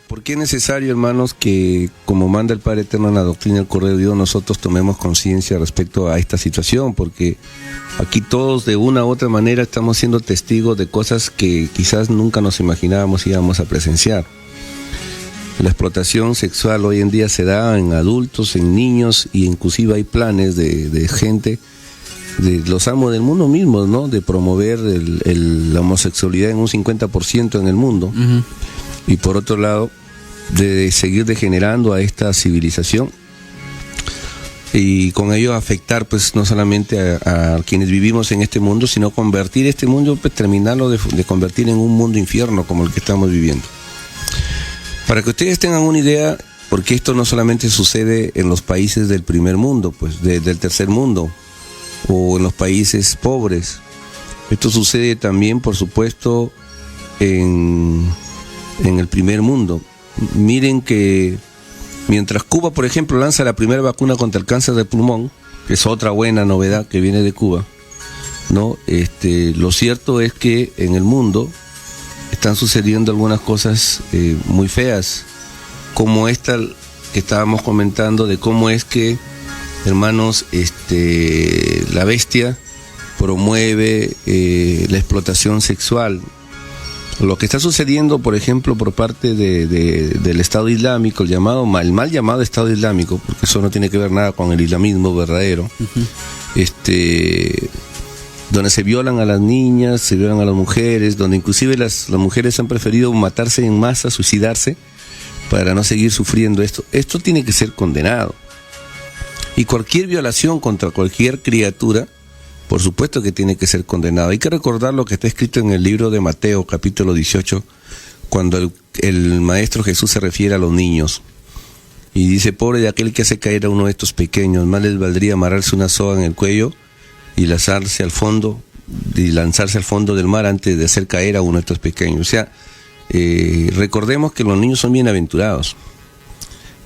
¿Por qué es necesario, hermanos, que como manda el Padre Eterno en la doctrina del Cordero de Dios, nosotros tomemos conciencia respecto a esta situación? Porque aquí todos de una u otra manera estamos siendo testigos de cosas que quizás nunca nos imaginábamos íbamos a presenciar. La explotación sexual hoy en día se da en adultos, en niños, y inclusive hay planes de gente, de los amos del mundo mismo, ¿no?, de promover la homosexualidad en un 50% en el mundo. Uh-huh. Y por otro lado, de seguir degenerando a esta civilización y con ello afectar pues no solamente a quienes vivimos en este mundo, sino convertir este mundo, pues terminarlo de convertir en un mundo infierno como el que estamos viviendo. Para que ustedes tengan una idea, porque esto no solamente sucede en los países del primer mundo, pues del tercer mundo, o en los países pobres. Esto sucede también, por supuesto, en el primer mundo. Miren que mientras Cuba, por ejemplo, lanza la primera vacuna contra el cáncer de pulmón, que es otra buena novedad que viene de Cuba, ¿no? Lo cierto es que en el mundo están sucediendo algunas cosas muy feas, como esta que estábamos comentando, de cómo es que, hermanos, la bestia promueve la explotación sexual. Lo que está sucediendo, por ejemplo, por parte del Estado Islámico, el mal llamado Estado Islámico, porque eso no tiene que ver nada con el islamismo verdadero, uh-huh. Donde se violan a las niñas, se violan a las mujeres, donde inclusive las mujeres han preferido matarse en masa, suicidarse, para no seguir sufriendo esto. Esto tiene que ser condenado. Y cualquier violación contra cualquier criatura, por supuesto que tiene que ser condenado. Hay que recordar lo que está escrito en el libro de Mateo, capítulo 18, cuando el Maestro Jesús se refiere a los niños. Y dice: pobre de aquel que hace caer a uno de estos pequeños, más les valdría amarrarse una soga en el cuello y lanzarse al fondo del mar antes de hacer caer a uno de estos pequeños. O sea, recordemos que los niños son bienaventurados.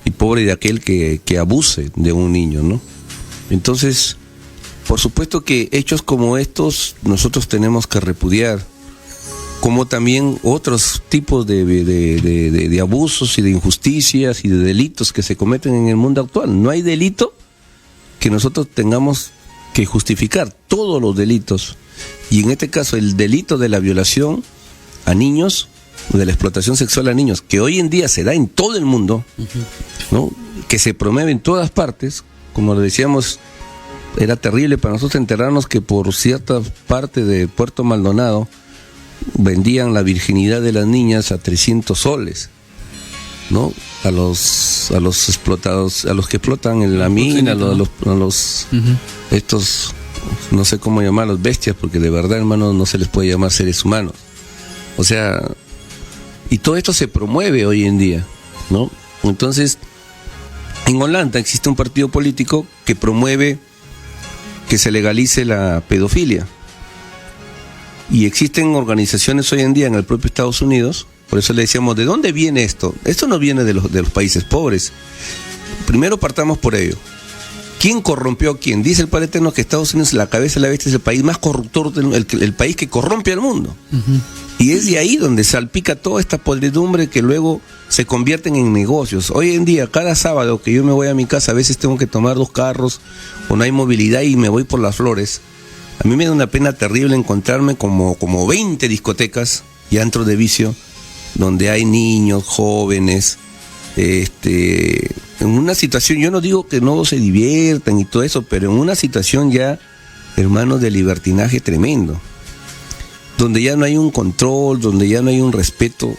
Y pobre de aquel que abuse de un niño, ¿no? Entonces, por supuesto que hechos como estos nosotros tenemos que repudiar, como también otros tipos de abusos y de injusticias y de delitos que se cometen en el mundo actual. No hay delito que nosotros tengamos que justificar, todos los delitos, y en este caso el delito de la violación a niños, de la explotación sexual a niños, que hoy en día se da en todo el mundo, ¿no?, que se promueve en todas partes. Como lo decíamos, era terrible para nosotros enterarnos que por cierta parte de Puerto Maldonado vendían la virginidad de las niñas a 300 soles, ¿no? A los explotados, a los que explotan en la mina, a los uh-huh. Estos, no sé cómo llamarlos, bestias, porque de verdad, hermanos, no se les puede llamar seres humanos. O sea, y todo esto se promueve hoy en día, ¿no? Entonces, en Holanda existe un partido político que promueve que se legalice la pedofilia. Y existen organizaciones hoy en día en el propio Estados Unidos. Por eso le decíamos, ¿de dónde viene esto? Esto no viene de los países pobres. Primero partamos por ello. ¿Quién corrompió a quién? Dice el Padre Eterno que Estados Unidos, la cabeza de la bestia, es el país más corruptor, el país que corrompe al mundo. Uh-huh. Y es de ahí donde salpica toda esta podredumbre que luego se convierten en negocios. Hoy en día, cada sábado que yo me voy a mi casa, a veces tengo que tomar 2 carros o no hay movilidad y me voy por las Flores. A mí me da una pena terrible encontrarme como 20 discotecas y antros de vicio donde hay niños, jóvenes, en una situación, yo no digo que no se diviertan y todo eso, pero en una situación ya, hermanos, de libertinaje tremendo, donde ya no hay un control, donde ya no hay un respeto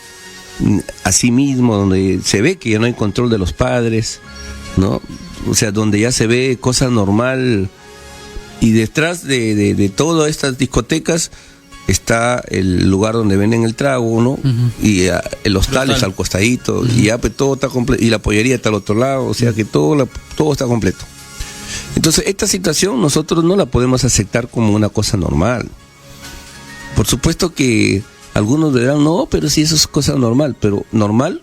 a sí mismo, donde se ve que ya no hay control de los padres, ¿no? O sea, donde ya se ve cosa normal, y detrás de todas estas discotecas está el lugar donde venden el trago, ¿no? Uh-huh. Y el hostal es al costadito, uh-huh. Y ya pues, todo está completo, y la pollería está al otro lado, o sea que todo está completo. Entonces, esta situación nosotros no la podemos aceptar como una cosa normal. Por supuesto que algunos dirán, no, pero sí, eso es cosa normal, pero normal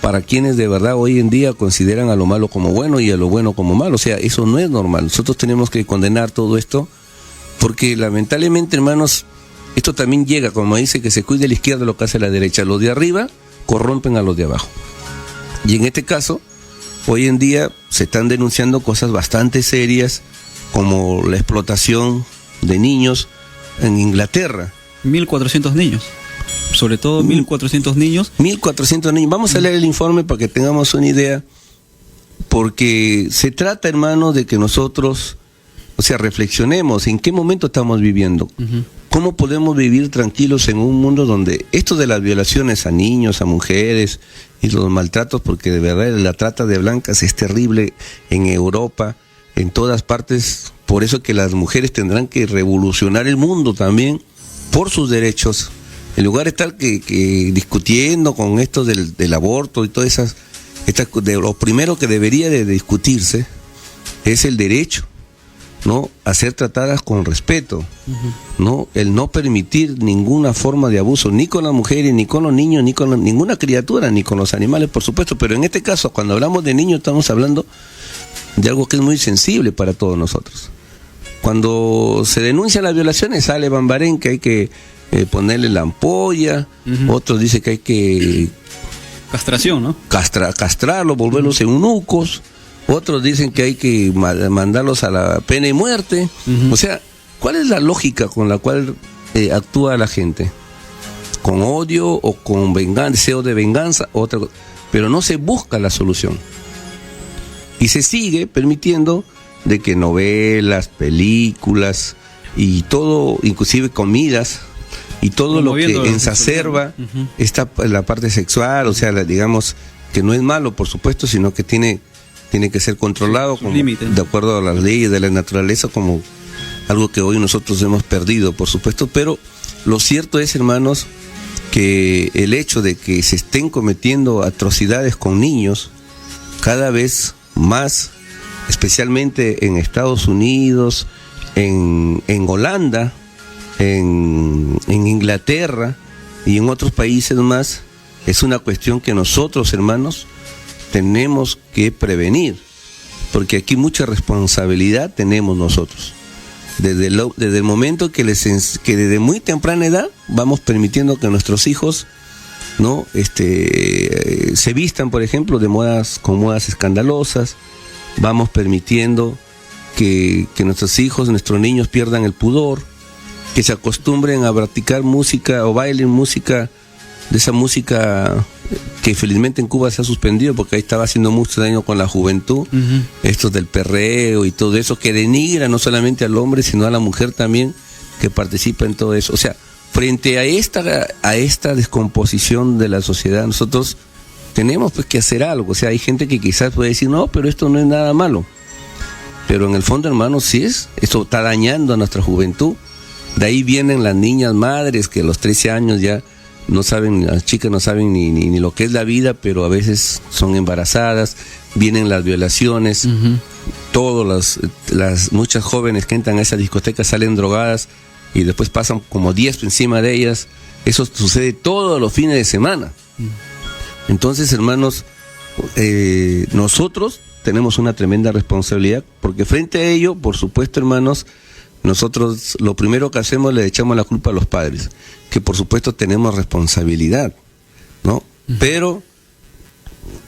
para quienes de verdad hoy en día consideran a lo malo como bueno y a lo bueno como malo. O sea, eso no es normal. Nosotros tenemos que condenar todo esto, porque lamentablemente, hermanos, esto también llega, como dice, que se cuide la izquierda lo que hace la derecha. Los de arriba corrompen a los de abajo. Y en este caso, hoy en día se están denunciando cosas bastante serias, como la explotación de niños en Inglaterra. 1.400 niños. Sobre todo 1.400 niños. 1.400 niños. Vamos a leer el informe para que tengamos una idea, porque se trata, hermano, de que nosotros, reflexionemos en qué momento estamos viviendo. ¿Cómo podemos vivir tranquilos en un mundo donde esto de las violaciones a niños, a mujeres y los maltratos, porque de verdad la trata de blancas es terrible en Europa, en todas partes? Por eso que las mujeres tendrán que revolucionar el mundo también por sus derechos. En lugar de estar que discutiendo con esto del aborto y todas esas, lo primero que debería de discutirse es el derecho, ¿no?, a ser tratadas con respeto, ¿no? El no permitir ninguna forma de abuso, ni con las mujeres, ni con los niños, ni con ninguna criatura, ni con los animales, por supuesto. Pero en este caso, cuando hablamos de niños, estamos hablando de algo que es muy sensible para todos nosotros. Cuando se denuncian las violaciones, sale Bambarén que hay que ponerle la ampolla, otros dicen que hay que... Castración, ¿no? Castrarlos, volverlos eunucos. Otros dicen que hay que mandarlos a la pena de muerte. O sea, ¿cuál es la lógica con la cual actúa la gente? ¿Con odio o con deseo de venganza? Otra cosa. Pero no se busca la solución. Y se sigue permitiendo de que novelas, películas y todo, inclusive comidas, y todo lo que exacerba la parte sexual, digamos que no es malo, por supuesto, sino que tiene que ser controlado de acuerdo a las leyes de la naturaleza, como algo que hoy nosotros hemos perdido, por supuesto. Pero lo cierto es, hermanos, que el hecho de que se estén cometiendo atrocidades con niños cada vez más, especialmente en Estados Unidos, en Holanda, en Inglaterra y en otros países más, es una cuestión que nosotros, hermanos, tenemos que prevenir, porque aquí mucha responsabilidad tenemos nosotros. Desde el momento que desde muy temprana edad vamos permitiendo que nuestros hijos, ¿no?, se vistan, por ejemplo, con modas escandalosas. Vamos permitiendo que nuestros hijos, nuestros niños pierdan el pudor, que se acostumbren a practicar música o bailen música, de esa música que felizmente en Cuba se ha suspendido porque ahí estaba haciendo mucho daño con la juventud, estos del perreo y todo eso, que denigra no solamente al hombre sino a la mujer también, que participa en todo eso. O sea, frente a esta descomposición de la sociedad, nosotros tenemos pues que hacer algo. O sea, hay gente que quizás puede decir, no, pero esto no es nada malo. Pero en el fondo, hermanos, sí esto está dañando a nuestra juventud. De ahí vienen las niñas madres que a los 13 años ya no saben, las chicas no saben ni lo que es la vida, pero a veces son embarazadas. Vienen las violaciones. Todas las muchas jóvenes que entran a esa discoteca salen drogadas y después pasan como 10 encima de ellas. Eso sucede todos los fines de semana. Entonces, hermanos, nosotros tenemos una tremenda responsabilidad, porque frente a ello, por supuesto, hermanos, nosotros lo primero que hacemos le echamos la culpa a los padres, que por supuesto tenemos responsabilidad, ¿no? Pero,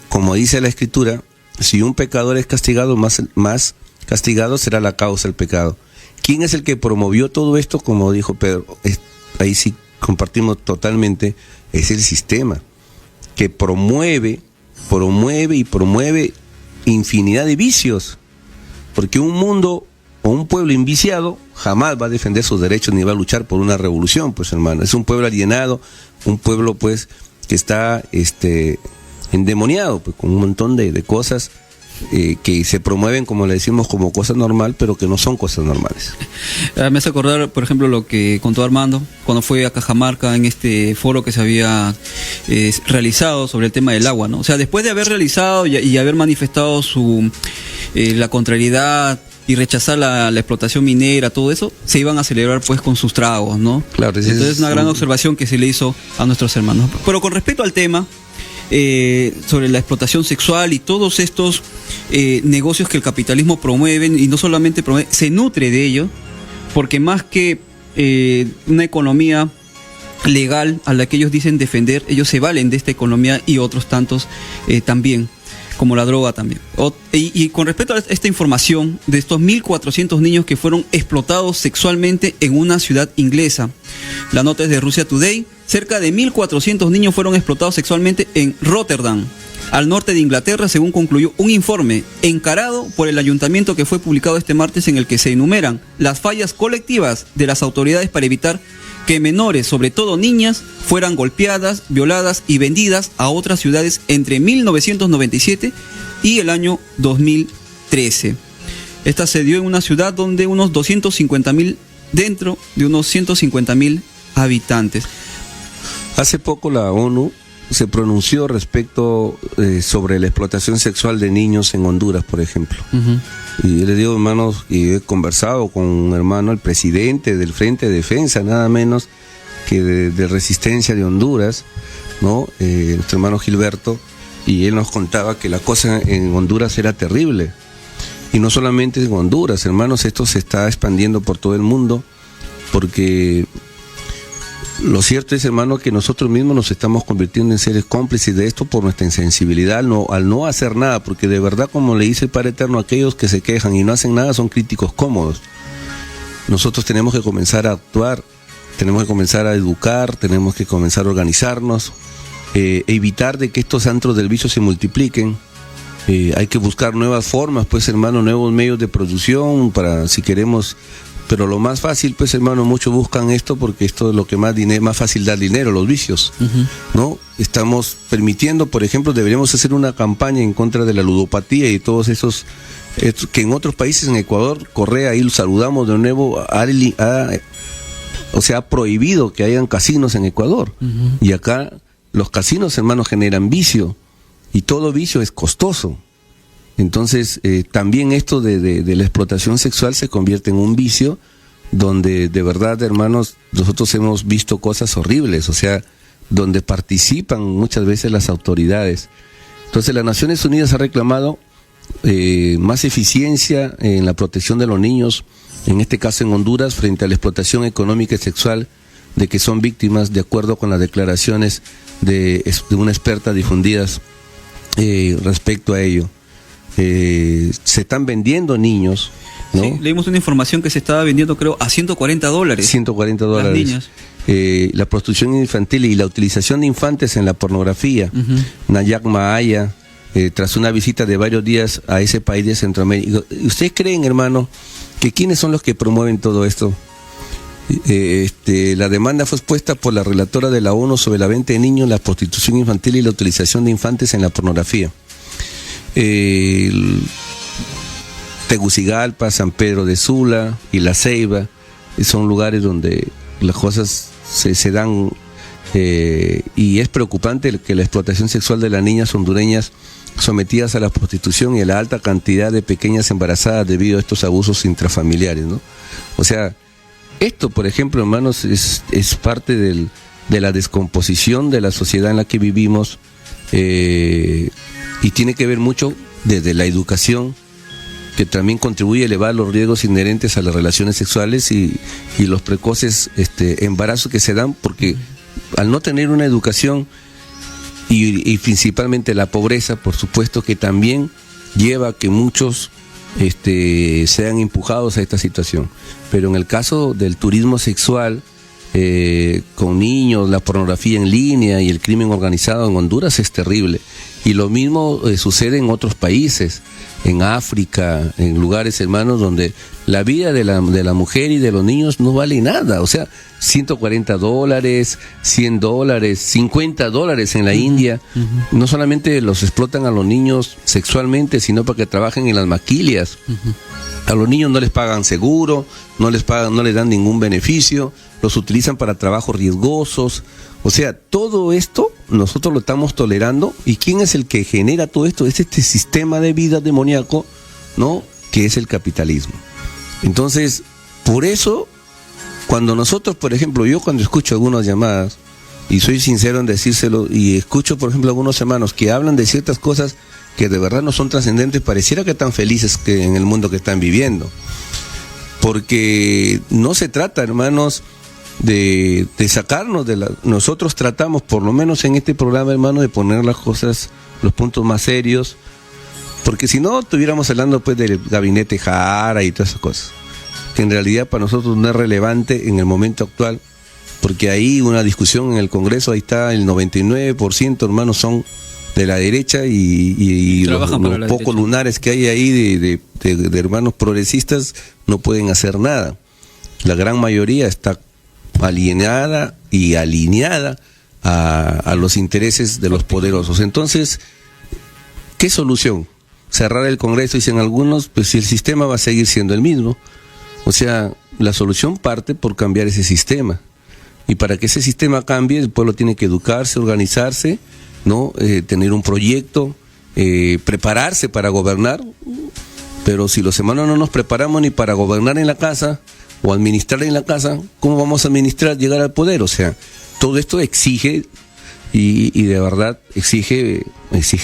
como dice la Escritura, si un pecador es castigado, más castigado será la causa del pecado. ¿Quién es el que promovió todo esto? Como dijo Pedro, ahí sí compartimos totalmente, es el sistema, que promueve infinidad de vicios, porque un mundo o un pueblo inviciado jamás va a defender sus derechos ni va a luchar por una revolución, pues, hermano. Es un pueblo alienado, un pueblo pues que está endemoniado, pues, con un montón de cosas que se promueven, como le decimos, como cosas normal, pero que no son cosas normales. Me hace acordar, por ejemplo, lo que contó Armando cuando fue a Cajamarca en este foro que se había realizado sobre el tema del agua, ¿no? O sea, después de haber realizado y haber manifestado la contrariedad y rechazar la explotación minera, todo eso, se iban a celebrar pues con sus tragos, ¿no? Claro, entonces es una gran observación que se le hizo a nuestros hermanos. Pero con respecto al tema sobre la explotación sexual y todos estos negocios que el capitalismo promueve, y no solamente promueve, se nutre de ello, porque más que una economía legal a la que ellos dicen defender, ellos se valen de esta economía y otros tantos también, como la droga también. Y con respecto a esta información de estos 1.400 niños que fueron explotados sexualmente en una ciudad inglesa, la nota es de Russia Today. Cerca de 1.400 niños fueron explotados sexualmente en Rotterdam, al norte de Inglaterra, según concluyó un informe encarado por el ayuntamiento que fue publicado este martes, en el que se enumeran las fallas colectivas de las autoridades para evitar que menores, sobre todo niñas, fueran golpeadas, violadas y vendidas a otras ciudades entre 1997 y el año 2013. Esta se dio en una ciudad donde unos 250.000, dentro de unos 150.000 habitantes. Hace poco la ONU se pronunció respecto sobre la explotación sexual de niños en Honduras, por ejemplo. Y yo le digo, hermanos, y he conversado con un hermano, el presidente del Frente de Defensa, nada menos que de Resistencia de Honduras, ¿no? Nuestro hermano Gilberto, y él nos contaba que la cosa en Honduras era terrible. Y no solamente en Honduras, hermanos, esto se está expandiendo por todo el mundo, porque lo cierto es, hermano, que nosotros mismos nos estamos convirtiendo en seres cómplices de esto por nuestra insensibilidad al no hacer nada, porque de verdad, como le dice el Padre Eterno, aquellos que se quejan y no hacen nada son críticos cómodos. Nosotros tenemos que comenzar a actuar, tenemos que comenzar a educar, tenemos que comenzar a organizarnos, evitar de que estos antros del vicio se multipliquen. Hay que buscar nuevas formas, pues, hermano, nuevos medios de producción para, si queremos. Pero lo más fácil, pues, hermano, muchos buscan esto porque esto es lo que más fácil da dinero, los vicios, ¿no? Estamos permitiendo, por ejemplo, deberíamos hacer una campaña en contra de la ludopatía y todos esos, que en otros países, en Ecuador, Correa, ahí lo saludamos de nuevo, o sea, ha prohibido que hayan casinos en Ecuador. Y acá los casinos, hermano, generan vicio, y todo vicio es costoso. Entonces, también esto de la explotación sexual se convierte en un vicio donde, de verdad, hermanos, nosotros hemos visto cosas horribles, o sea, donde participan muchas veces las autoridades. Entonces, las Naciones Unidas ha reclamado más eficiencia en la protección de los niños, en este caso en Honduras, frente a la explotación económica y sexual de que son víctimas, de acuerdo con las declaraciones de una experta difundidas respecto a ello. Se están vendiendo niños, ¿no? Sí, leímos una información que se estaba vendiendo, creo, a $140. $140. Las niñas. La prostitución infantil y la utilización de infantes en la pornografía. Nayak Maaya, tras una visita de varios días a ese país de Centroamérica. ¿Ustedes creen, hermano, que quiénes son los que promueven todo esto? La demanda fue expuesta por la relatora de la ONU sobre la venta de niños, la prostitución infantil y la utilización de infantes en la pornografía. Tegucigalpa, San Pedro de Sula y La Ceiba son lugares donde las cosas se dan, y es preocupante que la explotación sexual de las niñas hondureñas sometidas a la prostitución y a la alta cantidad de pequeñas embarazadas debido a estos abusos intrafamiliares, ¿no? O sea, esto, por ejemplo, hermanos, es parte de la descomposición de la sociedad en la que vivimos, y tiene que ver mucho desde la educación, que también contribuye a elevar los riesgos inherentes a las relaciones sexuales y los precoces embarazos que se dan, porque al no tener una educación y principalmente la pobreza, por supuesto que también lleva a que muchos sean empujados a esta situación. Pero en el caso del turismo sexual, con niños, la pornografía en línea y el crimen organizado en Honduras es terrible. Y lo mismo sucede en otros países, en África, en lugares, hermanos, donde la vida de la mujer y de los niños no vale nada. O sea, $140, $100, $50 en la India. No solamente los explotan a los niños sexualmente, sino para que trabajen en las maquilias. A los niños no les pagan seguro, no les dan ningún beneficio, los utilizan para trabajos riesgosos. O sea, todo esto nosotros lo estamos tolerando. ¿Y quién es el que genera todo esto? Es este sistema de vida demoníaco, ¿no? Que es el capitalismo. Entonces, por eso, cuando nosotros, por ejemplo, yo cuando escucho algunas llamadas, y soy sincero en decírselo, y escucho, por ejemplo, algunos hermanos que hablan de ciertas cosas que de verdad no son trascendentes, pareciera que están felices que en el mundo que están viviendo. Porque no se trata, hermanos, de sacarnos de la... Nosotros tratamos, por lo menos en este programa, hermano, de poner las cosas, los puntos más serios, porque si no, estuviéramos hablando pues del gabinete Jara y todas esas cosas, que en realidad para nosotros no es relevante en el momento actual, porque ahí una discusión en el Congreso, ahí está el 99%, hermanos, son de la derecha y los pocos lunares que hay ahí de hermanos progresistas no pueden hacer nada. La gran mayoría está alienada y alineada a los intereses de los poderosos. Entonces, ¿qué solución? Cerrar el Congreso, dicen algunos, pues si el sistema va a seguir siendo el mismo. O sea, la solución parte por cambiar ese sistema. Y para que ese sistema cambie, el pueblo tiene que educarse, organizarse, ¿no? Tener un proyecto, prepararse para gobernar. Pero si los hermanos no nos preparamos ni para gobernar en la casa o administrar en la casa, ¿cómo vamos a administrar, llegar al poder? O sea, todo esto exige y de verdad exige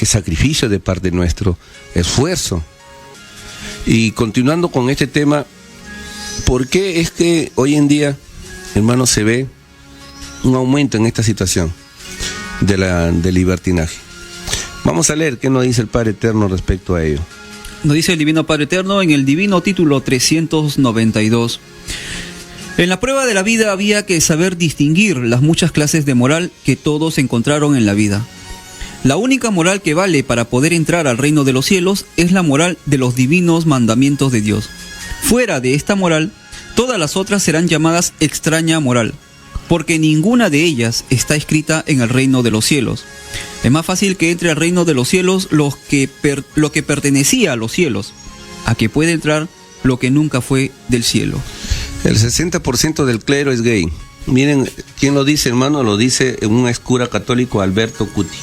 sacrificio de parte de nuestro esfuerzo. Y continuando con este tema, ¿por qué es que hoy en día, hermanos, se ve un aumento en esta situación del libertinaje? Vamos a leer qué nos dice el Padre Eterno respecto a ello. Nos dice el Divino Padre Eterno en el Divino Título 392. En la prueba de la vida había que saber distinguir las muchas clases de moral que todos encontraron en la vida. La única moral que vale para poder entrar al reino de los cielos es la moral de los divinos mandamientos de Dios. Fuera de esta moral, todas las otras serán llamadas extraña moral, porque ninguna de ellas está escrita en el reino de los cielos. Es más fácil que entre al reino de los cielos lo que pertenecía a los cielos, a que puede entrar lo que nunca fue del cielo. El 60% del clero es gay. Miren, ¿quién lo dice, hermano? Lo dice un ex cura católico, Alberto Cuti.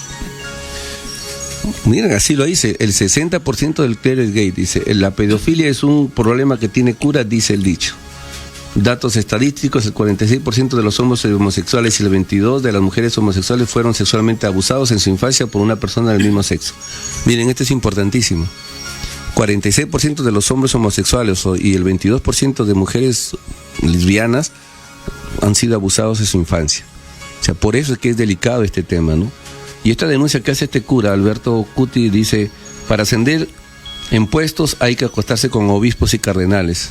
Miren, así lo dice, el 60% del clero es gay, dice. La pedofilia es un problema que tiene cura, dice el dicho. Datos estadísticos, el 46% de los hombres homosexuales y el 22% de las mujeres homosexuales fueron sexualmente abusados en su infancia por una persona del mismo sexo. Miren, esto es importantísimo. 46% de los hombres homosexuales y el 22% de mujeres lesbianas han sido abusados en su infancia. O sea, por eso es que es delicado este tema, ¿no? Y esta denuncia que hace este cura, Alberto Cuti, dice: para ascender en puestos hay que acostarse con obispos y cardenales.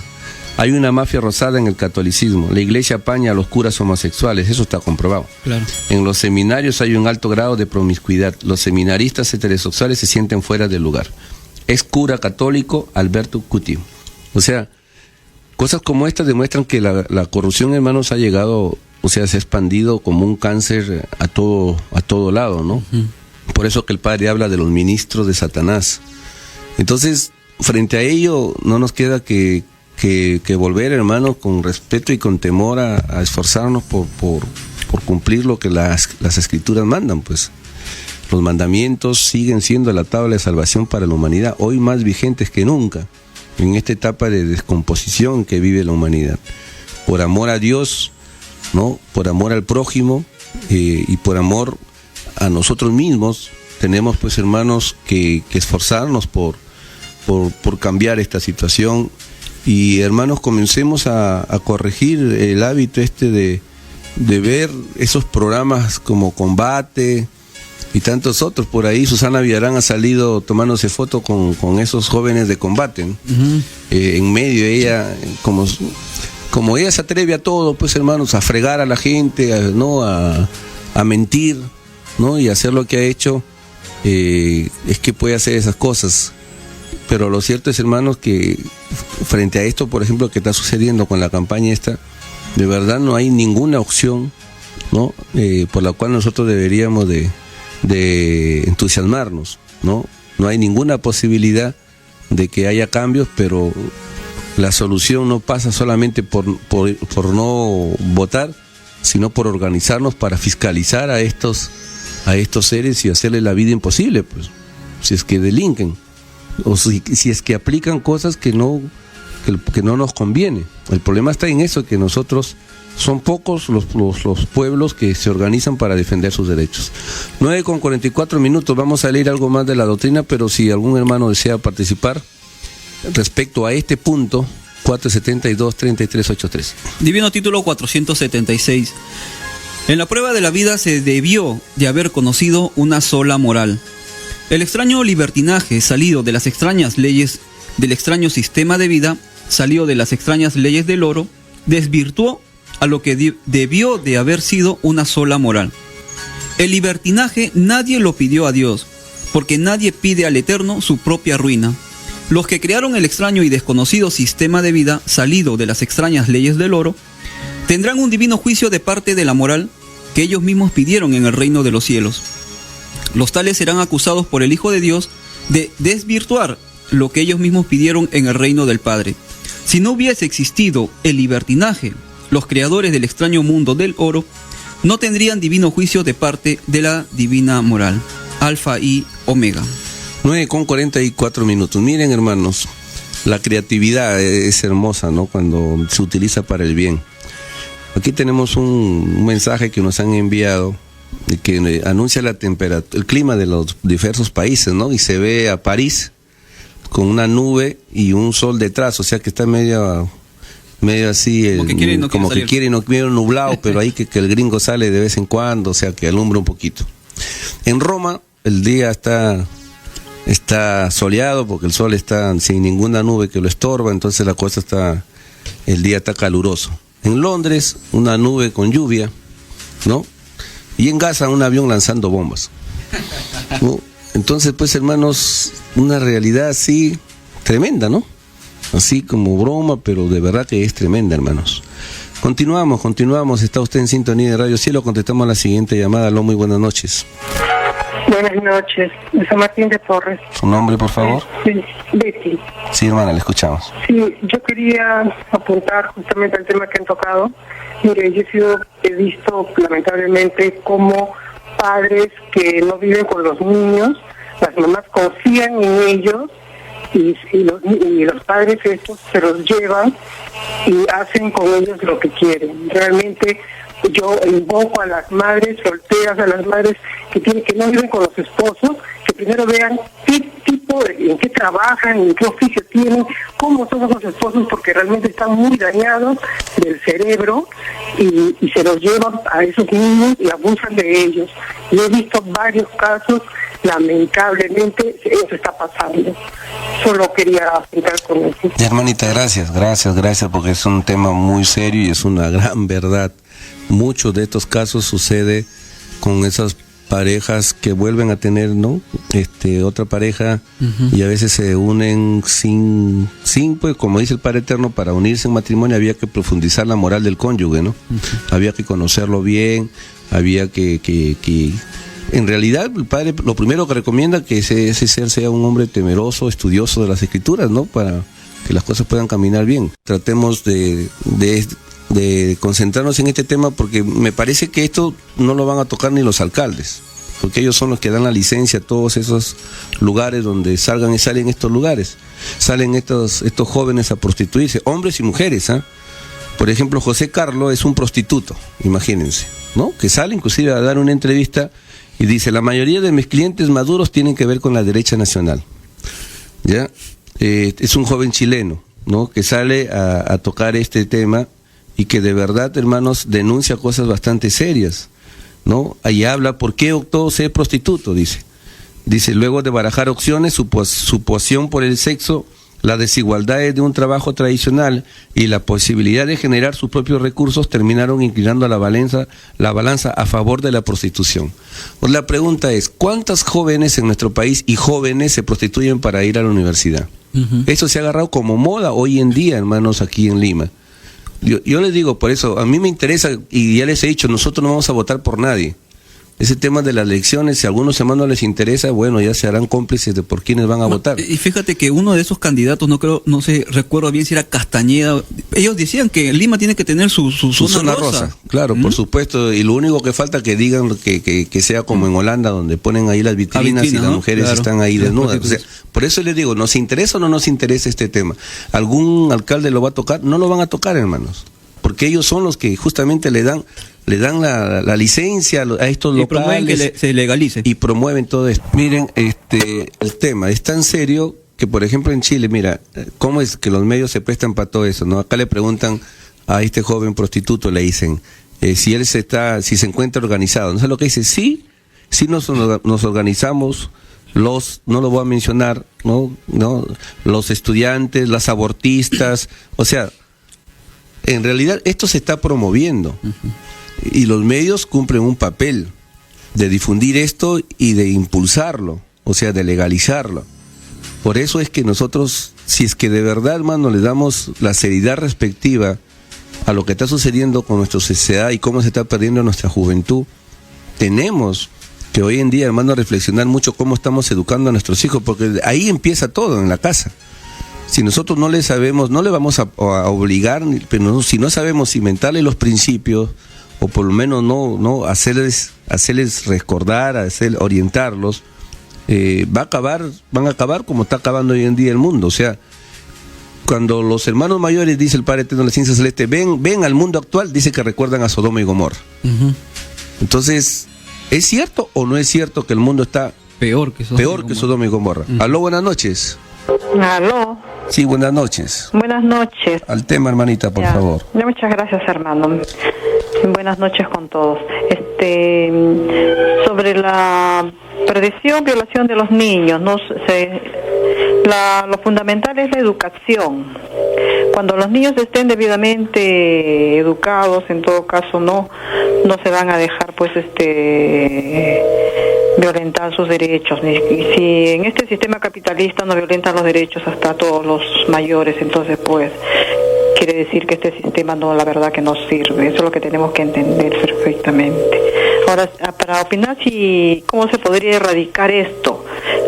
Hay una mafia rosada en el catolicismo. La iglesia apaña a los curas homosexuales, eso está comprobado. Claro. En los seminarios hay un alto grado de promiscuidad. Los seminaristas heterosexuales se sienten fuera del lugar. Es cura católico Alberto Cuti. O sea, cosas como estas demuestran que la corrupción, hermanos, ha llegado, o sea, se ha expandido como un cáncer a todo lado, ¿no? Por eso que el Padre habla de los ministros de Satanás. Entonces, frente a ello, no nos queda que volver, hermanos, con respeto y con temor a esforzarnos por cumplir lo que las escrituras mandan, pues. Los mandamientos siguen siendo la tabla de salvación para la humanidad, hoy más vigentes que nunca, en esta etapa de descomposición que vive la humanidad. Por amor a Dios, ¿no? Por amor al prójimo y por amor a nosotros mismos, tenemos, pues, hermanos, que esforzarnos por cambiar esta situación. Y, hermanos, comencemos a corregir el hábito de ver esos programas como Combate y tantos otros. Por ahí Susana Villarán ha salido tomándose foto con esos jóvenes de Combate, ¿no? En medio ella, como ella se atreve a todo, pues, hermanos, a fregar a la gente, ¿no? A mentir, ¿no? Y hacer lo que ha hecho, es que puede hacer esas cosas. Pero lo cierto es, hermanos, que frente a esto, por ejemplo, que está sucediendo con la campaña esta, de verdad no hay ninguna opción, ¿no? Por la cual nosotros deberíamos de entusiasmarnos, ¿no? No hay ninguna posibilidad de que haya cambios, pero la solución no pasa solamente por no votar, sino por organizarnos para fiscalizar a estos seres y hacerles la vida imposible, pues, si es que delinquen o si es que aplican cosas que no nos conviene. El problema está en eso, que nosotros son pocos los pueblos que se organizan para defender sus derechos. 9:44, vamos a leer algo más de la doctrina, pero si algún hermano desea participar respecto a este punto, 472-3383. Divino título 476. En la prueba de la vida se debió de haber conocido una sola moral. El extraño libertinaje salido de las extrañas leyes del extraño sistema de vida, salido de las extrañas leyes del oro, desvirtuó a lo que debió de haber sido una sola moral. El libertinaje nadie lo pidió a Dios, porque nadie pide al Eterno su propia ruina. Los que crearon el extraño y desconocido sistema de vida salido de las extrañas leyes del oro, tendrán un divino juicio de parte de la moral que ellos mismos pidieron en el reino de los cielos. Los tales serán acusados por el Hijo de Dios de desvirtuar lo que ellos mismos pidieron en el reino del Padre. Si no hubiese existido el libertinaje, los creadores del extraño mundo del oro no tendrían divino juicio de parte de la divina moral. Alfa y Omega. 9:44. Miren, hermanos, la creatividad es hermosa, ¿no? Cuando se utiliza para el bien. Aquí tenemos un mensaje que nos han enviado que anuncia la temperatura, el clima de los diversos países, ¿no? Y se ve a París con una nube y un sol detrás, o sea que está medio así, como que quiere y no quiere nublado, pero ahí que el gringo sale de vez en cuando, o sea que alumbra un poquito. En Roma el día está soleado porque el sol está sin ninguna nube que lo estorba, entonces el día está caluroso. En Londres una nube con lluvia, ¿no? Y en Gaza un avión lanzando bombas, ¿no? Entonces, pues, hermanos, una realidad así tremenda, ¿no? Así como broma, pero de verdad que es tremenda, hermanos. Continuamos. Está usted en sintonía de Radio Cielo. Contestamos a la siguiente llamada. Aló, muy buenas noches. Buenas noches. De San Martín de Porres. ¿Su nombre, por favor? Sí, Betty. Sí, hermana, le escuchamos. Sí, yo quería apuntar justamente al tema que han tocado. Mire, he visto lamentablemente como padres que no viven con los niños, las mamás confían en ellos y los padres estos se los llevan y hacen con ellos lo que quieren. Realmente yo invoco a las madres solteras, a las madres que no viven con los esposos, que primero vean en qué trabajan, en qué oficio tienen, cómo son los esposos, porque realmente están muy dañados del cerebro y se los llevan a esos niños y abusan de ellos. Y he visto varios casos, lamentablemente, eso está pasando. Solo quería apuntar con eso. Hermanita, gracias, porque es un tema muy serio y es una gran verdad. Muchos de estos casos sucede con esas parejas que vuelven a tener, ¿no? Otra pareja, y a veces se unen sin pues, como dice el Padre Eterno, para unirse en matrimonio había que profundizar la moral del cónyuge, ¿no? Había que conocerlo bien, había que en realidad el Padre lo primero que recomienda que ese ser sea un hombre temeroso, estudioso de las Escrituras, ¿no? Para que las cosas puedan caminar bien. Tratemos de concentrarnos en este tema, porque me parece que esto no lo van a tocar ni los alcaldes, porque ellos son los que dan la licencia a todos esos lugares donde salen estos lugares, salen estos jóvenes a prostituirse, hombres y mujeres, ¿ah? Por ejemplo, José Carlos es un prostituto, imagínense, ¿no? Que sale inclusive a dar una entrevista y dice: la mayoría de mis clientes maduros tienen que ver con la derecha nacional, ¿ya? Es un joven chileno, ¿no? Que sale a tocar este tema y que de verdad, hermanos, denuncia cosas bastante serias, ¿no? Ahí habla por qué optó ser prostituto, dice, luego de barajar opciones, su pasión por el sexo, las desigualdades de un trabajo tradicional y la posibilidad de generar sus propios recursos terminaron inclinando la balanza a favor de la prostitución. Pues la pregunta es: ¿cuántas jóvenes en nuestro país y jóvenes se prostituyen para ir a la universidad? Eso se ha agarrado como moda hoy en día, hermanos, aquí en Lima. Yo les digo, por eso, a mí me interesa, y ya les he dicho, nosotros no vamos a votar por nadie. Ese tema de las elecciones, si a algunos hermanos no les interesa, bueno, ya se harán cómplices de por quiénes van a votar. Y fíjate que uno de esos candidatos, no sé, recuerdo bien si era Castañeda, ellos decían que Lima tiene que tener su zona rosa. Claro, por supuesto, y lo único que falta que digan que sea como en Holanda, donde ponen ahí las vitrinas y las mujeres están ahí desnudas. O sea, por eso les digo, ¿nos interesa o no nos interesa este tema? ¿Algún alcalde lo va a tocar? No lo van a tocar, hermanos, porque ellos son los que justamente le dan la licencia a estos locales. Y promueven que se legalice. Y promueven todo esto. Miren, el tema es tan serio que, por ejemplo, en Chile, mira, cómo es que los medios se prestan para todo eso, ¿no? Acá le preguntan a este joven prostituto, le dicen, si se encuentra organizado. ¿No sé lo que dice? Sí nos organizamos, no lo voy a mencionar, ¿no? Los estudiantes, las abortistas, o sea, en realidad esto se está promoviendo. Y los medios cumplen un papel de difundir esto y de impulsarlo, o sea, de legalizarlo. Por eso es que nosotros, si es que de verdad, hermano, le damos la seriedad respectiva a lo que está sucediendo con nuestra sociedad y cómo se está perdiendo nuestra juventud, tenemos que hoy en día, hermano, reflexionar mucho cómo estamos educando a nuestros hijos, porque ahí empieza todo, en la casa. Si nosotros no le sabemos, no le vamos a obligar, pero si no sabemos cimentarle los principios, o por lo menos no hacerles recordar, orientarlos, van a acabar como está acabando hoy en día el mundo. O sea, cuando los hermanos mayores, dice el Padre Eterno de la Ciencia Celeste, ven al mundo actual, dice que recuerdan a Sodoma y Gomorra. Entonces, ¿es cierto o no es cierto que el mundo está peor que Sodoma y Gomorra? Aló, buenas noches. Aló. Sí, buenas noches. Buenas noches. Al tema, hermanita, por favor. Muchas gracias, hermano. Buenas noches con todos. Sobre la perdición, violación de los niños, lo fundamental es la educación. Cuando los niños estén debidamente educados, en todo caso no se van a dejar violentar sus derechos. Y si en este sistema capitalista no violentan los derechos hasta todos los mayores, entonces pues quiere decir que este sistema la verdad que no sirve. Eso es lo que tenemos que entender perfectamente. Ahora, para opinar cómo se podría erradicar esto,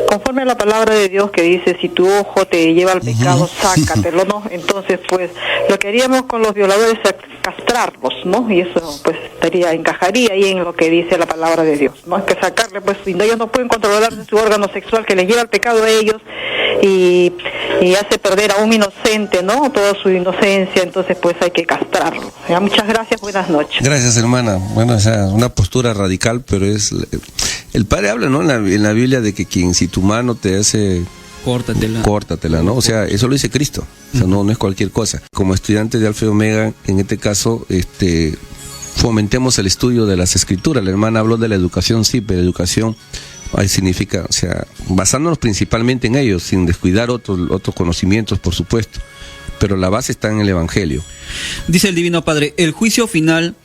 conforme a la palabra de Dios que dice, si tu ojo te lleva al pecado, sácatelo, ¿no? Entonces, pues, lo que haríamos con los violadores es castrarlos, ¿no? Y eso, pues, encajaría ahí en lo que dice la palabra de Dios, ¿no? Es que sacarle, pues, si ellos no pueden controlar su órgano sexual que les lleva al pecado a ellos y hace perder a un inocente, ¿no? Toda su inocencia, entonces, pues, hay que castrarlo. Ya, muchas gracias, buenas noches. Gracias, hermana. Bueno, o sea, una postura radical, pero es... El Padre habla, ¿no? En la Biblia de que si tu mano te hace... Córtatela, ¿no? O sea, eso lo dice Cristo. O sea, no es cualquier cosa. Como estudiantes de Alfa y Omega, en este caso, fomentemos el estudio de las Escrituras. La hermana habló de la educación, sí, pero educación ahí significa, o sea, basándonos principalmente en ellos, sin descuidar otros conocimientos, por supuesto. Pero la base está en el Evangelio. Dice el Divino Padre, el juicio final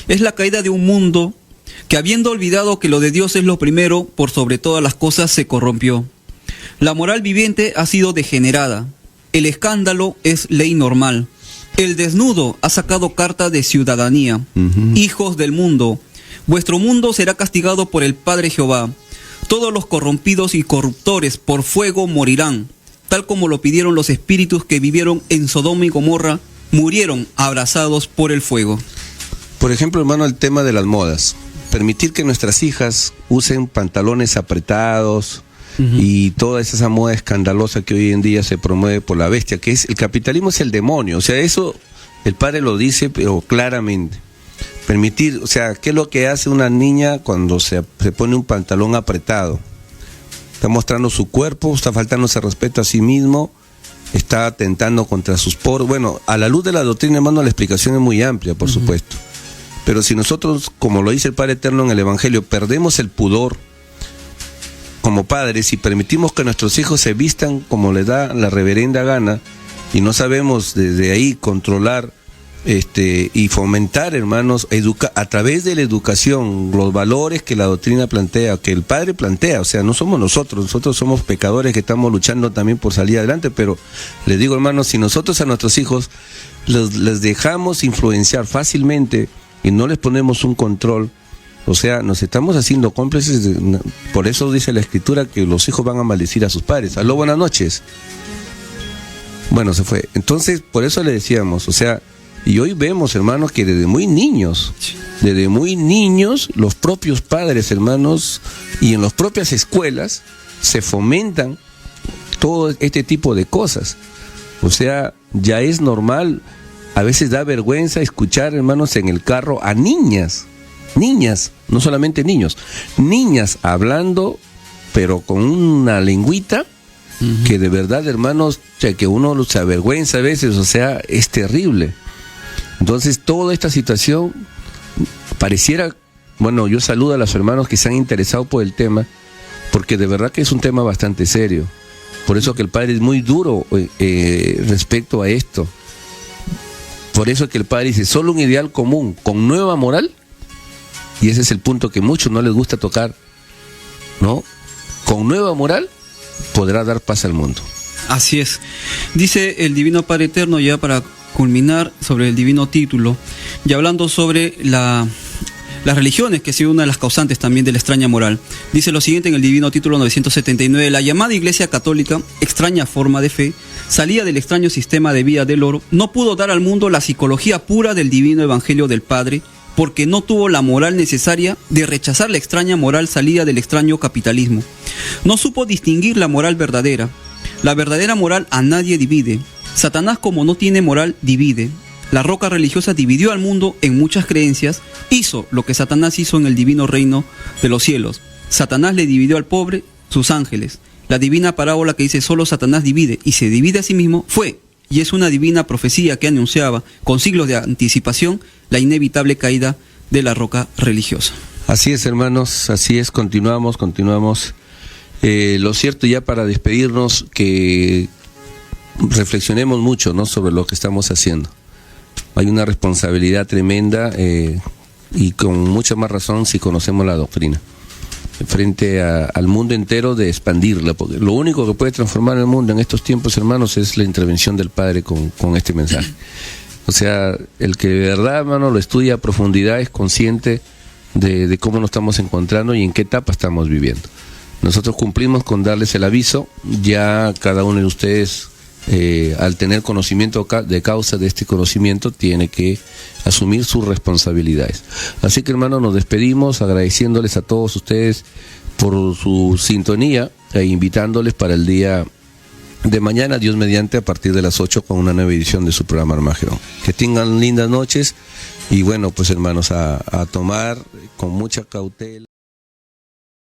es la caída de un mundo que, habiendo olvidado que lo de Dios es lo primero, por sobre todas las cosas se corrompió. La moral viviente ha sido degenerada. El escándalo es ley normal. El desnudo ha sacado carta de ciudadanía. Hijos del mundo, vuestro mundo será castigado por el Padre Jehová. Todos los corrompidos y corruptores por fuego morirán, tal como lo pidieron los espíritus que vivieron en Sodoma y Gomorra, murieron abrasados por el fuego. Por ejemplo, hermano, el tema de las modas. Permitir que nuestras hijas usen pantalones apretados y toda esa moda escandalosa que hoy en día se promueve por la bestia, que es el capitalismo, es el demonio. O sea, eso el Padre lo dice, pero claramente. Permitir, o sea, ¿qué es lo que hace una niña cuando se pone un pantalón apretado? Está mostrando su cuerpo, está faltándose respeto a sí mismo, está atentando contra sus poros. Bueno, a la luz de la doctrina, hermano, la explicación es muy amplia, por supuesto. Pero si nosotros, como lo dice el Padre Eterno en el Evangelio, perdemos el pudor como padres y permitimos que nuestros hijos se vistan como les da la reverenda gana y no sabemos desde ahí controlar y fomentar, hermanos, a través de la educación, los valores que la doctrina plantea, que el Padre plantea, o sea, no somos nosotros somos pecadores que estamos luchando también por salir adelante, pero les digo, hermanos, si nosotros a nuestros hijos les dejamos influenciar fácilmente y no les ponemos un control, o sea, nos estamos haciendo cómplices, por eso dice la Escritura que los hijos van a maldecir a sus padres. Aló, buenas noches. Bueno, se fue. Entonces, por eso le decíamos, o sea, y hoy vemos, hermanos, que desde muy niños, los propios padres, hermanos, y en las propias escuelas, se fomentan todo este tipo de cosas. O sea, ya es normal, a veces da vergüenza escuchar, hermanos, en el carro a niñas, no solamente niños, niñas hablando, pero con una lengüita que de verdad, hermanos, o sea, que uno se avergüenza a veces, o sea, es terrible. Entonces, toda esta situación pareciera, bueno, yo saludo a los hermanos que se han interesado por el tema, porque de verdad que es un tema bastante serio. Por eso que el Padre es muy duro respecto a esto. Por eso que el Padre dice, solo un ideal común, con nueva moral, y ese es el punto que muchos no les gusta tocar, ¿no? Con nueva moral podrá dar paz al mundo. Así es. Dice el Divino Padre Eterno, ya para culminar, sobre el divino título, y hablando sobre las religiones, que ha sido una de las causantes también de la extraña moral. Dice lo siguiente en el divino título 979: la llamada Iglesia Católica, extraña forma de fe, salía del extraño sistema de vida del oro, no pudo dar al mundo la psicología pura del divino evangelio del Padre, porque no tuvo la moral necesaria de rechazar la extraña moral salida del extraño capitalismo. No supo distinguir la moral verdadera. La verdadera moral a nadie divide. Satanás, como no tiene moral, divide. La roca religiosa dividió al mundo en muchas creencias, hizo lo que Satanás hizo en el divino reino de los cielos. Satanás le dividió al pobre, sus ángeles. La divina parábola que dice solo Satanás divide y se divide a sí mismo fue, y es una divina profecía que anunciaba con siglos de anticipación la inevitable caída de la roca religiosa. Así es, hermanos, así es, continuamos. Lo cierto, ya para despedirnos, que reflexionemos mucho, ¿no?, sobre lo que estamos haciendo. Hay una responsabilidad tremenda y con mucha más razón si conocemos la doctrina, frente al mundo entero, de expandirla, porque lo único que puede transformar el mundo en estos tiempos, hermanos, es la intervención del Padre con este mensaje. O sea, el que de verdad, hermano, lo estudia a profundidad es consciente de cómo nos estamos encontrando y en qué etapa estamos viviendo. Nosotros cumplimos con darles el aviso, ya cada uno de ustedes, al tener conocimiento de causa de este conocimiento, tiene que asumir sus responsabilidades. Así que, hermanos, nos despedimos agradeciéndoles a todos ustedes por su sintonía e invitándoles para el día de mañana, Dios mediante, a partir de las 8 con una nueva edición de su programa Armagedón. Que tengan lindas noches y bueno, pues hermanos, a tomar con mucha cautela.